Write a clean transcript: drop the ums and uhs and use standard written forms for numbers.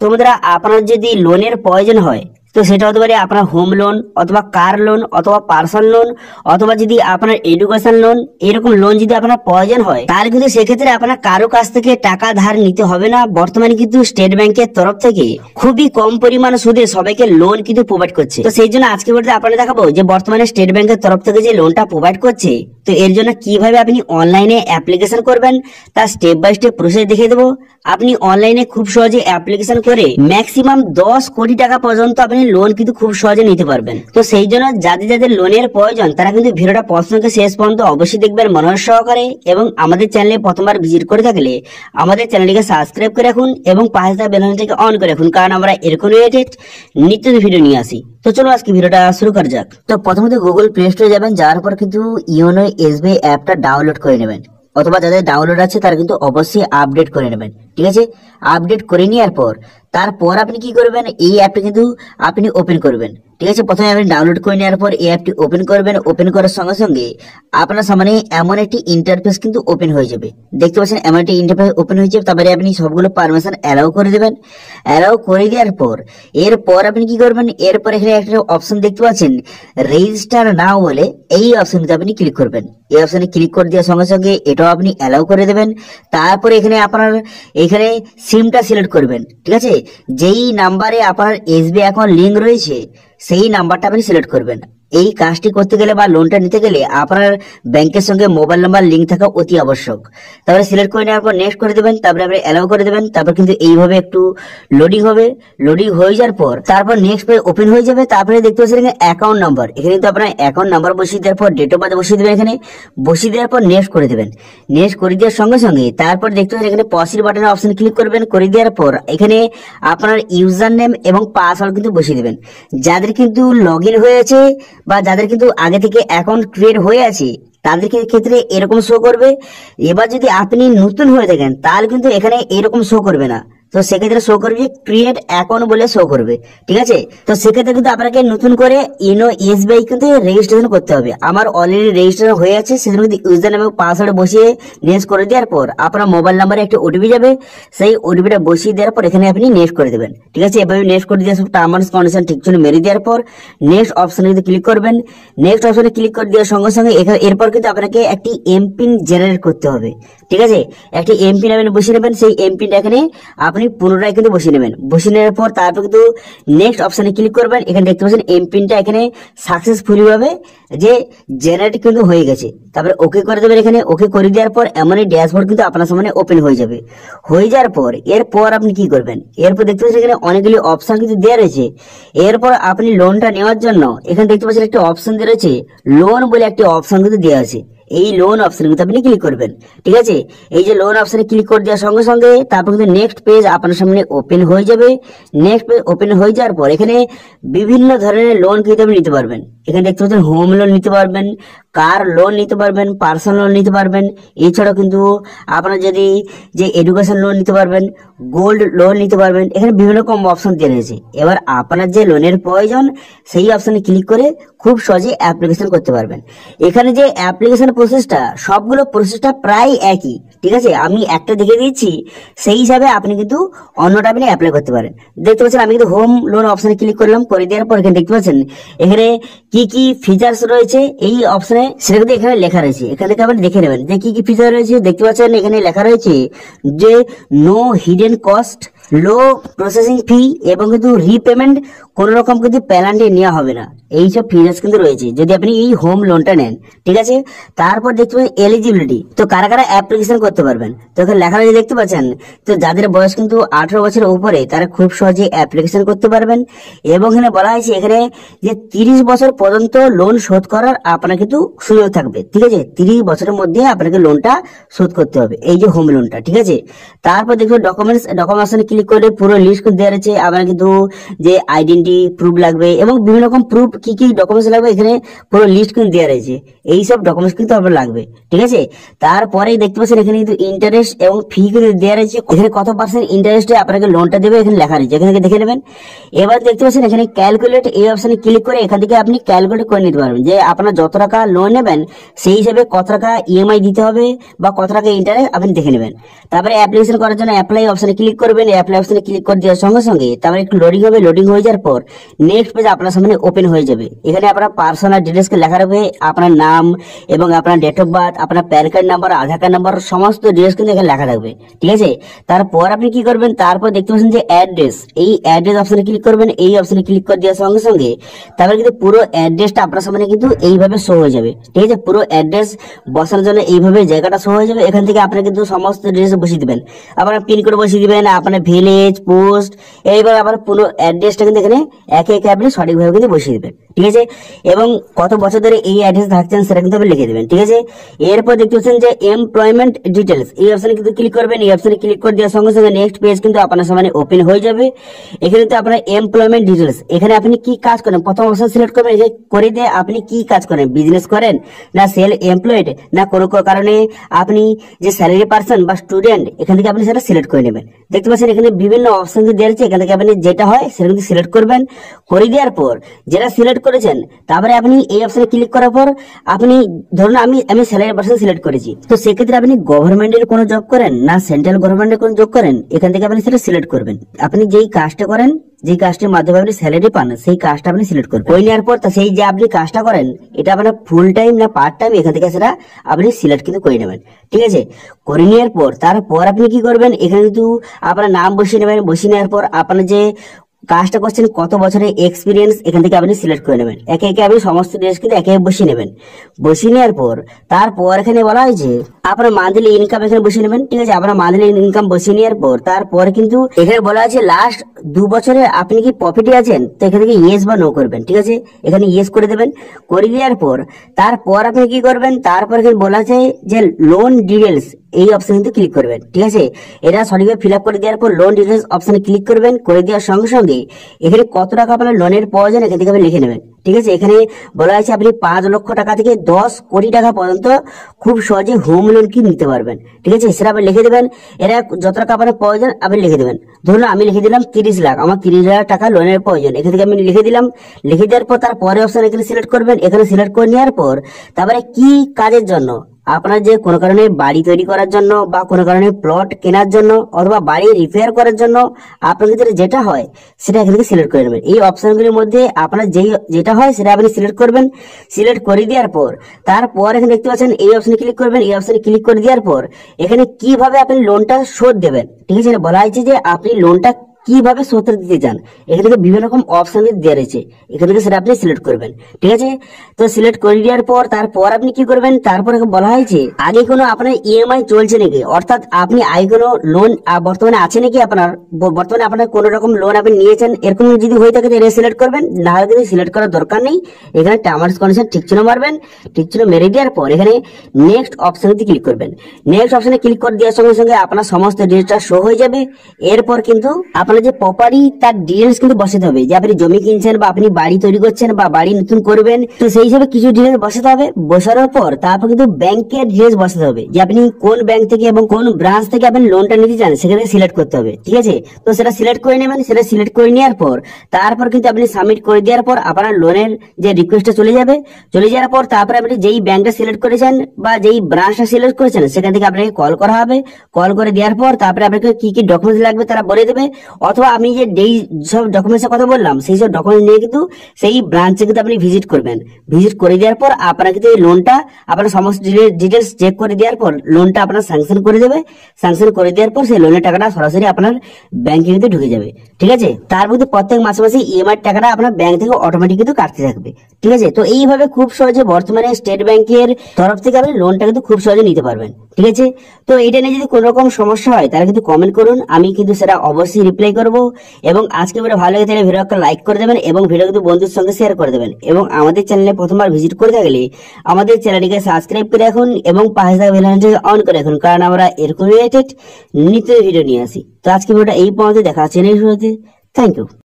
তো বন্ধুরা, আপনার যদি লোনের প্রয়োজন হয় তো সেটা হতে পারে আপনার হোম লোন অথবা কার লোন অথবা পার্সোনাল লোন অথবা যদি আপনার এডুকেশন লোন, এরকম লোন যদি আপনার প্রয়োজন হয় তাহলে কিন্তু সেক্ষেত্রে আপনার কারো কাছ থেকে টাকা ধার নিতে হবে না। বর্তমানে কিন্তু স্টেট ব্যাংকের তরফ থেকে খুবই কম পরিমাণ সুদে সবাইকে লোন কিন্তু প্রোভাইড করছে। তো সেই জন্য আজকে ভিডিওতে আপনাদের দেখাবো যে বর্তমানে স্টেট ব্যাংকের তরফ থেকে যে লোনটা প্রোভাইড করছে, তো এর জন্য কিভাবে আপনি অনলাইনে অ্যাপ্লিকেশন করবেন তার স্টেপ বাই স্টেপ প্রসেস দেখিয়ে দেবো। আপনি অনলাইনে খুব সহজে অ্যাপ্লিকেশন করে ম্যাক্সিমাম 10 কোটি টাকা পর্যন্ত আপনি লোন কিন্তু খুব সহজে নিতে পারবেন। তো সেই জন্য যাদের যাদের লোনের প্রয়োজন তারা কিন্তু ভিডিওটা প্রথম থেকে শেষ পর্যন্ত অবশ্যই দেখবেন মনোযোগ সহকারে, এবং আমাদের চ্যানেলে প্রথমবার ভিজিট করে থাকলে আমাদের চ্যানেলটিকে সাবস্ক্রাইব করে রাখুন এবং পাশে থাকা বেল আইকনটিকে অন করে রাখুন, কারণ আমরা এরকম রিলেটেড নিত্য ভিডিও নিয়ে আসি। তো চলো আজকে ভিডিওটা শুরু করা যাক। তো প্রথমত গুগল প্লে স্টোরে যাবেন, যাওয়ার পর কিন্তু ইওনো এসবিআই অ্যাপটা ডাউনলোড করে নেবেন, অথবা যাদের ডাউনলোড আছে তারা কিন্তু অবশ্যই আপডেট করে নেবেন। ঠিক আছে, আপডেট করে নেওয়ার পর তারপর আপনি কি করবেন, এই অ্যাপটা কিন্তু আপনি ওপেন করবেন। ঠিক আছে, প্রথমে আপনি ডাউনলোড করে নেওয়ার পর এই অ্যাপটি ওপেন করবেন। ওপেন করার সঙ্গে সঙ্গে আপনার সামনে এমন একটি ইন্টারফেস কিন্তু ওপেন হয়ে যাবে, দেখতে পাচ্ছেন এমন একটি ইন্টারফেস ওপেন হয়ে যাবে। তারপরে আপনি সবগুলো পারমিশন অ্যালাউ করে দেবেন। অ্যালাউ করে দেওয়ার পর এরপর আপনি কি করবেন, এরপর এখানে একটা অপশন দেখতে পাচ্ছেন রেজিস্টার নাও বলে, এই অপশনটা আপনি ক্লিক করবেন। এই অপশনে ক্লিক করে দেওয়ার সঙ্গে সঙ্গে এটাও আপনি অ্যালাউ করে দেবেন। তারপরে এখানে আপনার এখানে সিমটা সিলেক্ট করবেন। ঠিক আছে, যেই নাম্বারে আপনার এসবিআই অ্যাকাউন্ট লিঙ্ক রয়েছে সেই নাম্বারটা আপনি সিলেক্ট করবেন। এই কাজটি করতে গেলে বা লোনটা নিতে গেলে আপনার ব্যাংকের সঙ্গে মোবাইল নাম্বার লিঙ্ক থাকা অতি আবশ্যক। তারপরে সিলেক্ট করে নেওয়ার পর নেক্সট করে দেবেন, তারপরে আপনি অ্যালাউ করে দেবেন। তারপর কিন্তু এইভাবে একটু লোডিং হবে। লোডিং হয়ে যাওয়ার পর তারপর নেক্সট পেজ ওপেন হয়ে যাবে। তারপরে দেখতে পাচ্ছেন এখানে অ্যাকাউন্ট নাম্বার, এখানে কিন্তু আপনার অ্যাকাউন্ট নাম্বার বসিয়ে দেওয়ার পর ডেট অফ বার্থ বসিয়ে দেবেন। এখানে বসিয়ে দেওয়ার পর নেক্সট করে দেবেন। নেক্সট করে দেওয়ার সঙ্গে সঙ্গে তারপর দেখতে পাচ্ছেন এখানে পসিড বাটনের অপশন ক্লিক করবেন। করে দেওয়ার পর এখানে আপনার ইউজার নেম এবং পাসওয়ার্ড কিন্তু বসিয়ে দেবেন। যাদের কিন্তু লগ ইন হয়েছে বা যাদের কিন্তু আগে থেকে অ্যাকাউন্ট ক্রিয়েট হয়ে আছে তাদের ক্ষেত্রে এরকম শো করবে। এবার যদি আপনি নতুন হয়ে থাকেন তাহলে কিন্তু এখানে এরকম শো করবে না, তো সেক্ষেত্রে শো করবে ক্রিয়েট অ্যাকাউন্ট বলে শো করবে। ঠিক আছে, তো সেক্ষেত্রে কিন্তু আপনাকে নতুন করে ইনো এসবিআই কিন্তু রেজিস্ট্রেশন করতে হবে। আমার অলরেডি রেজিস্ট্রেশন হয়ে আছে, সেজন্য কিন্তু ইউজার নেম এবং পাসওয়ার্ড বসিয়ে নেক্সট করে দেওয়ার পর আপনার মোবাইল নাম্বারে একটা ওটিপি যাবে, সেই ওটিপিটা বসিয়ে দেওয়ার পর এখানে আপনি নেক্সট করে দেবেন। ঠিক আছে, এভাবে নেক্সট করে দিয়ে সব টার্মস কন্ডিশন ঠিক জন্য মেরে দেওয়ার পর নেক্সট অপশনে কিন্তু ক্লিক করবেন। নেক্সট অপশনে ক্লিক করে দেওয়ার সঙ্গে সঙ্গে এরপর কিন্তু আপনাকে একটি এমপিন জেনারেট করতে হবে। ঠিক আছে, একটি এমপিন আপনি বসিয়ে নেবেন। সেই এমপিনটা এখানে আপনি পুনরায় কিন্তু বসিয়ে নেবেন। বসিয়ে নেওয়ার পর তারপর কিন্তু নেক্সট অপশনে ক্লিক করবেন। এখানে দেখতে পাচ্ছেন এমপিনটা এখানে সাকসেসফুলি ভাবে যে জেনারেট কিন্তু হয়ে গেছে। তারপরে ওকে করে দেবেন। এখানে ওকে করে দেওয়ার পর এমনই ড্যাশবোর্ড কিন্তু আপনার সামনে ওপেন হয়ে যাবে। হয়ে যাওয়ার পর এরপর আপনি কি করবেন, এরপর দেখতে পাচ্ছেন এখানে অনেকগুলি অপশন কিন্তু দেওয়া রয়েছে। এরপর আপনি লোনটা নেওয়ার জন্য এখানে দেখতে পাচ্ছেন একটা অপশন দেওয়া রয়েছে, লোন বলে একটি অপশন কিন্তু দেওয়া আছে। এই লোন অপশনে কিন্তু আপনি ক্লিক করবেন। ঠিক আছে, এই যে লোন অপশনে ক্লিক করে দেওয়ার সঙ্গে সঙ্গে তারপর কিন্তু নেক্সট পেজ আপনার সামনে ওপেন হয়ে যাবে। নেক্সট পেজ ওপেন হয়ে যাওয়ার পর এখানে বিভিন্ন ধরনের লোন কিন্তু আপনি নিতে পারবেন। এখানে দেখতে পাচ্ছেন হোম লোন নিতে পারবেন, কার লোন নিতে পারবেন, পার্সোনাল লোন নিতে পারবেন। এছাড়াও কিন্তু আপনার যদি যে এডুকেশন লোন নিতে পারবেন, গোল্ড লোন নিতে পারবেন। এখানে বিভিন্ন রকম অপশন দেওয়া রয়েছে। এবার আপনার যে লোনের প্রয়োজন সেই অপশনে ক্লিক করে খুব সহজে অ্যাপ্লিকেশন করতে পারবেন। এখানে যে অ্যাপ্লিকেশন প্রসেসটা সবগুলো প্রসেসটা প্রায় একই। ঠিক আছে, আমি একটা দেখে দিচ্ছি, সেই হিসাবে আপনি কিন্তু অন্যটা আপনি অ্যাপ্লাই করতে পারেন। দেখতে পাচ্ছেন আমি কিন্তু হোম লোন অপশনে ক্লিক করলাম। করে দেওয়ার পর এখানে দেখতে পাচ্ছেন এখানে কি কি ফিচার্স রয়েছে এই অপশনে সেটা কিন্তু এখানে লেখা রয়েছে। এখান থেকে আপনি দেখে নেবেন যে কি কি ফিচার রয়েছে। দেখতে পাচ্ছেন এখানে লেখা রয়েছে যে নো হিডেন কস্ট, লো প্রসেসিং ফি এবং কিন্তু রিপেমেন্ট কোন রকম কিন্তু পেনাল্টি নেওয়া হবে না। এইসব ফিচার্স কিন্তু রয়েছে যদি আপনি এই হোম লোনটা নেন। ঠিক আছে, তারপর দেখতে পাচ্ছেন এলিজিবিলিটি, তো কারা কারা অ্যাপ্লিকেশন করতে পারবেন। তো এখানে লেখা রয়েছে দেখতে পাচ্ছেন, তো যাদের বয়স কিন্তু 18 বছরের উপরে তারা খুব সহজে অ্যাপ্লিকেশন করতে পারবেন। এবং এখানে বলা হয়েছে এখানে যে 30 বছর পর্যন্ত লোন শোধ করার আপনার কিন্তু সুযোগ থাকবে। ঠিক আছে, 30 বছরের মধ্যে আপনাকে লোনটা শোধ করতে হবে, এই যে হোম লোনটা। ঠিক আছে, তারপর দেখবেন ডকুমেন্টস ক্লিক করে পুরো লিস্ট দেওয়া রয়েছে। আপনার কিন্তু যে আইডেন্টি প্রুফ লাগবে এবং বিভিন্ন রকম প্রুফ কি কি ডকুমেন্টস লাগবে এখানে পুরো লিস্ট কিন্তু দেওয়া রয়েছে। এইসব ডকুমেন্টস কিন্তু আপনার লাগবে। ঠিক আছে, তারপরে দেখতে পাচ্ছেন এখানে কিন্তু ইন্টারেস্ট এবং ফি কিন্তু দেওয়া রয়েছে। এখানে কত পার্সেন্ট ইন্টারেস্টে আপনাকে লোনটা দেবে এখানে লেখা রয়েছে, এখানে দেখে নেবেন। এবার দেখতে পাচ্ছেন এখানে ক্যালকুলেট, এই অপশনে ক্লিক করে এখান থেকে আপনি ক্যালকুলেট করে নিতে পারবেন যে আপনার যত টাকা লোন নেবেন সেই হিসেবে কত টাকা ইএমআই দিতে হবে বা কত টাকা ইন্টারেস্ট আপনি দেখে নেবেন। তারপরে অ্যাপ্লিকেশন করার জন্য অ্যাপ্লাই অপশনে ক্লিক করবেন। অ্যাপ্লাই অপশনে ক্লিক করে দেওয়ার সঙ্গে সঙ্গে তারপরে একটু লোডিং হবে, লোডিং হয়ে যাওয়ার পর নেক্সট পেজ আপনার সামনে ওপেন হয়ে যাবে। এখানে আপনার পার্সোনাল ডিটেলসকে লেখা রাখবে, আপনার নাম এবং আপনার ডেট অফ বার্থ, আপনার প্যান কার্ড নাম্বার, আধার কার্ড নাম্বার, সমস্ত ডিটেলস কিন্তু এখানে লেখা থাকবে। ঠিক আছে, তারপর আপনি কি করবেন, তারপর দেখতে পাচ্ছেন যে অ্যাড্রেস, এই অ্যাড্রেস অপশনে ক্লিক করবেন। এই অপশনে ক্লিক করে দেওয়ার সঙ্গে সঙ্গে তারপরে কিন্তু পুরো অ্যাড্রেসটা আপনার সামনে কিন্তু এইভাবে শো হয়ে যাবে। ঠিক আছে, পুরো অ্যাড্রেস বসানোর জন্য এইভাবে জায়গাটা শো হয়ে যাবে। এখান থেকে আপনারা কিন্তু সমস্ত ডিটেলস বসিয়ে দিবেন, আপনার পিনকোড বসিয়ে দিবেন, আপনার ভিলেজ, পোস্ট, এইভাবে আবার পুরো অ্যাড্রেসটা কিন্তু এখানে একে একে আপনি সঠিকভাবে কিন্তু বসিয়ে দিবেন। ঠিক আছে, এবং কত বছর ধরে এই অ্যাড্রেস থাকছেন সেটা কিন্তু আপনি লিখে দেবেন। ঠিক আছে, এরপর দেখতে পাচ্ছেন যে এমপ্লয়মেন্ট ডিটেলস, এই অপশনে কিন্তু ক্লিক করবেন। এই অপশনে ক্লিক করে দেওয়ার সঙ্গে সঙ্গে নেক্সট পেজ কিন্তু আপনার সামনে ওপেন হয়ে যাবে। এখানে তো আপনার এমপ্লয়মেন্ট ডিটেলস, এখানে আপনি কি কাজ করেন প্রথম অপশন সিলেক্ট করবেন। করে দিয়ে আপনি কি কাজ করেন, বিজনেস করেন না সেলফ এমপ্লয়েড না কোনো কারণে আপনি যে স্যালারি পার্সন বা স্টুডেন্ট, এখান থেকে আপনি সেটা সিলেক্ট করে নেবেন। দেখতে পাচ্ছেন এখানে বিভিন্ন অপশন দেওয়া আছে, এখান থেকে আপনি যেটা হয় সেটা কিন্তু সিলেক্ট করবেন। করে দেওয়ার পর যেটা সিলেক্ট করেছেন তারপরে আপনি এই অপশনে ক্লিক করার পর আপনি ধরুন আমি স্যালারি পার্সন সিলেক্ট করেছি, তো সেক্ষেত্রে আপনি গভর্নমেন্টের কোনো জব করেন না সেন্ট্রাল গভর্নমেন্টের কোনো জব করেন, এখান থেকে আপনি সেটা সিলেক্ট করবেন। আপনি যেই কাজটা করেন, যে কাজটির মাধ্যমে আপনি স্যালারি পান, সেই কাজটা আপনি সিলেক্ট করবেন। করে নেওয়ার পর সেই যে আপনি কাজটা করেন এটা আপনার ফুল টাইম না পার্ট টাইম, এখান থেকে সেটা আপনি সিলেক্ট কিন্তু করে নেবেন। ঠিক আছে, করে নেওয়ার পর তারপর আপনি কি করবেন, এখানে কিন্তু আপনার নাম বসিয়ে নেবেন। বসিয়ে নেওয়ার পর আপনার যে কাজটা করছেন কত বছরের এক্সপিরিয়েন্স, এখান থেকে আপনি সিলেক্ট করে নেবেন। একে একে আপনি সমস্ত ডিটেলস কিন্তু একে একে বসিয়ে নেবেন। বসিয়ে নেওয়ার পর তারপর এখানে বলা হয়েছে আপনার মান্থলি ইনকাম এখানে বসিয়ে নেবেন। ঠিক আছে, আপনার মান্থলি ইনকাম বসিয়ে নেওয়ার পর তারপর কিন্তু এখানে বলা আছে লাস্ট 2 বছরে আপনি কি প্রফিটে আছেন, তো এখান থেকে ইয়েস বা নো করবেন। ঠিক আছে, এখানে ইয়েস করে দেবেন। করে দেওয়ার পর তারপর আপনি কি করবেন, তারপর এখানে বলা আছে যে লোন ডিটেলস, এই অপশন কিন্তু ক্লিক করবেন। ঠিক আছে, এটা সঠিকভাবে ফিল আপ করে দেওয়ার পর লোন ডিটেলস অপশনে ক্লিক করবেন। করে দেওয়ার সঙ্গে সঙ্গে এখানে কত টাকা আপনার লোনের প্রয়োজন এখান থেকে আপনি লিখে নেবেন। ঠিক আছে, এখানে বলা আছে আপনি 5 লক্ষ টাকা থেকে 10 কোটি টাকা পর্যন্ত খুব সহজে হোম লোন কি নিতে পারবেন। ঠিক আছে, সেটা আপনি লিখে দেবেন। এরা যত টাকা আপনার প্রয়োজন আপনি লিখে দেবেন। ধরুন আমি লিখে দিলাম 30 লাখ, আমার 30 লাখ টাকা লোনের প্রয়োজন, এখান থেকে আমি লিখে দিলাম। লিখে দেওয়ার পর তারপরে অপশন এখানে সিলেক্ট করবেন। এখানে সিলেক্ট করে নেওয়ার পর তারপরে কি কাজের জন্য, আপনার যে কোনো কারণে বাড়ি তৈরি করার জন্য বা কোনো কারণে প্লট কেনার জন্য অথবা বাড়ি রিপেয়ার করার জন্য আপনার ক্ষেত্রে যেটা হয় সেটা এখান থেকে সিলেক্ট করে নেবেন। এই অপশনগুলির মধ্যে আপনার যেটা হয় সেটা আপনি সিলেক্ট করবেন। সিলেক্ট করে দেওয়ার পর তারপর এখানে দেখতে পাচ্ছেন এই অপশনে ক্লিক করবেন। এই অপশনে ক্লিক করে দেওয়ার পর এখানে কিভাবে আপনি লোনটা শোধ দেবেন, ঠিক আছে, বলা হয়েছে যে আপনি লোনটা কিভাবে শোধ দিতে চান, এখান থেকে বিভিন্ন রকম অপশন দেওয়া রয়েছে, এখান থেকে সেটা আপনি সিলেক্ট করবেন। ঠিক আছে, তো সিলেক্ট করে দেওয়ার পর তারপর আপনি কি করবেন, তারপর বলা হয়েছে আগে কোনো আপনার ইএমআই চলছে নাকি, অর্থাৎ আপনি আগে কোনো লোন বর্তমানে আছে নাকি, বর্তমানে আপনার কোনো রকম লোন আপনি নিয়েছেন, এরকম যদি হয়ে থাকে তাহলে সিলেক্ট করবেন, না হলে কিন্তু সিলেক্ট করার দরকার নেই। এখানে টার্মস কন্ডিশন ঠিক চিহ্ন মারবেন। ঠিক চিহ্ন মেরে দেওয়ার পর এখানে নেক্সট অপশনে ক্লিক করবেন। নেক্সট অপশনে ক্লিক করে দেওয়ার সঙ্গে সঙ্গে আপনার সমস্ত ডিটেলসটা শো হয়ে যাবে। এরপর কিন্তু আপনার যে প্রপার্টি তার ডিটেলস কিন্তু বসাতে হবে, যে আপনি জমি কিনছেন বা আপনি বাড়ি তৈরি করছেন বা বাড়ি নতুন করবেন, তো সেই হিসাবে কিছু ডিটেলস বসাতে হবে। বসানোর পর তারপর কিন্তু ব্যাংকের ডিটেলস বসাতে হবে, যে আপনি কোন ব্যাংক থেকে এবং কোন ব্রাঞ্চ থেকে আপনি লোনটা নিতে চান সেখানে সিলেক্ট করতে হবে। ঠিক আছে, তো সেটা সিলেক্ট করে নেবেন। সেটা সিলেক্ট করে নেওয়ার পর তারপর কিন্তু আপনি সাবমিট করে দেওয়ার পর আপনার লোনের যে রিকোয়েস্টটা চলে যাবে। চলে যাওয়ার পর তারপরে আপনি যেই ব্যাংকটা সিলেক্ট করেছেন বা যেই ব্রাঞ্চটা সিলেক্ট করেছেন সেখান থেকে আপনাকে কল করা হবে। কল করে দেওয়ার পর তারপরে আপনাকে কি কি ডকুমেন্টস লাগবে তারা বলে দেবে, অথবা আপনি যে সব ডকুমেন্টস কথা বললাম সেই সব ডকুমেন্টস নিয়ে কিন্তু সেই ব্রাঞ্চে কিন্তু আপনি ভিজিট করবেন। ভিজিট করে দেওয়ার পর আপনার কিন্তু এই লোনটা আপনার সমস্ত ডিটেলস চেক করে দেওয়ার পর লোনটা আপনার স্যাংশন করে দেবে। স্যাংশন করে দেওয়ার পর সেই লোনের টাকাটা সরাসরি আপনার ব্যাংকে কিন্তু ঢুকে যাবে। ঠিক আছে, তার মধ্যে প্রত্যেক মাসে মাসে ইএমআই টাকাটা আপনার ব্যাংক থেকে অটোমেটিক কিন্তু কাটতে থাকবে। ঠিক আছে, তো এইভাবে খুব সহজে বর্তমানে স্টেট ব্যাংকের তরফ থেকে আপনি লোনটা কিন্তু খুব সহজে নিতে পারবেন। ঠিক আছে, তো এটা নিয়ে যদি কোনো রকম সমস্যা হয় তাহলে কিন্তু কমেন্ট করুন, আমি কিন্তু সেটা অবশ্যই রিপ্লাই করব। এবং আজকে ভিডিও ভালো লাগে তাহলে ভিডিওকে লাইক করে দেবেন এবং ভিডিও কিন্তু বন্ধুদের সঙ্গে শেয়ার করে দেবেন। এবং আমাদের চ্যানেলে প্রথমবার ভিজিট করে থাকলে আমাদের চ্যানেলটিকে সাবস্ক্রাইব করে রাখুন এবং পাশে থাকা বেল আইকনটি অন করে রাখুন, কারণ আমরা এরকম রিলেটেড নিত্য ভিডিও নিয়ে আসি। তো আজকে ভিডিওটা এই পর্যন্ত, দেখা হচ্ছে নেক্সট ভিডিওতে। Thank you.